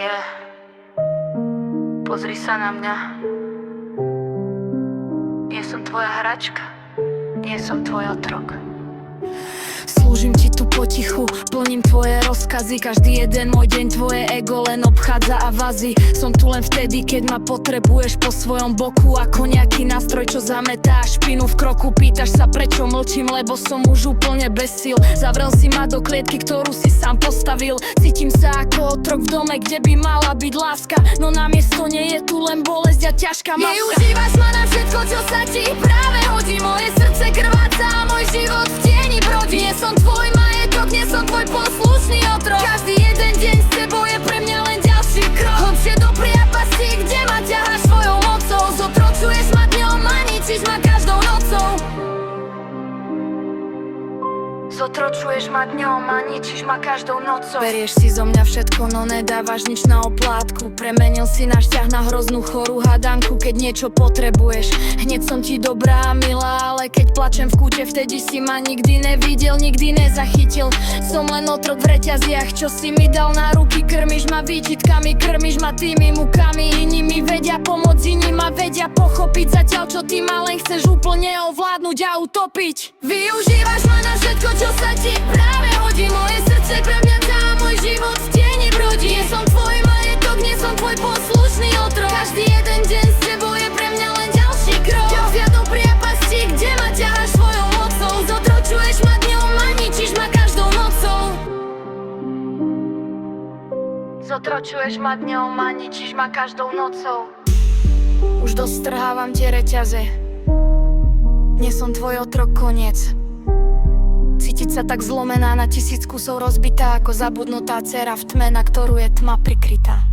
Yeah. Pozri sa na mňa. Nie som tvoja hračka, nie som tvoj otrok. Slúžim ti tu potichu, plním tvoje rozkazy. Každý jeden môj deň tvoje ego len obchádza a vazí. Som tu len vtedy, keď ma potrebuješ po svojom boku. Ako nejaký nástroj, čo zametá špinu v kroku. Pýtaš sa, prečo mlčím, lebo som už úplne bez síl. Zavrel si ma do klietky, ktorú si sám postavil. Cítim sa ako otrok v dome, kde by mala byť láska. No namiesto nej je tu len bolesť a ťažká maska. Využívaš ma na všetko, čo sa ti práve hodí. Moje srdce krváca a môj život v tieni brodí. Nie som tvoj majetok, nie som tvoj poslušný otrok. Každý jeden deň s tebou je pre mňa len ďalší krok. Hlbšie do priepasti, kde ma ťaháš svojou mocou. Zotročuješ ma dňom a ničíš ma každou nocou. Zotročuješ ma dňom a ničíš ma každou nocou. Berieš si zo mňa všetko, no nedávaš nič na oplátku. Premenil si náš ťah na hroznú chorú hadanku. Keď niečo potrebuješ, hneď som ti dobrá a milá. Ale keď plačem v kúte, vtedy si ma nikdy nevidel, nikdy nezachytil. Som len otrok v reťaziach, čo si mi dal na ruky. Krmiš ma výčitkami, krmiš ma tými mukami. Iní mi vedia pomôcť, iní ma vedia pochopiť. Zatiaľ čo ty ma len chceš úplne ovládnuť a utopiť. Využívaš ma na všetko, čo sa ti práve hodí. Moje srdce pre mňa dá, môj život v tieni brodí. Nie som tvoj majetok, nie som tvoj poslušný otrok. Každý jeden deň s tebou je pre mňa len ďalší krok. Ďalšia do priepasti, kde ma ťaháš svojou mocou. Zotročuješ ma dňom a ničíš ma každou nocou. Zotročuješ ma dňom a ničíš ma každou nocou. Už dostrhávam tie reťaze. Nie som tvoj otrok, koniec. Cítiť sa tak zlomená, na 1000 kusov rozbitá, ako zabudnutá dcera v tme, na ktorú je tma prikrytá.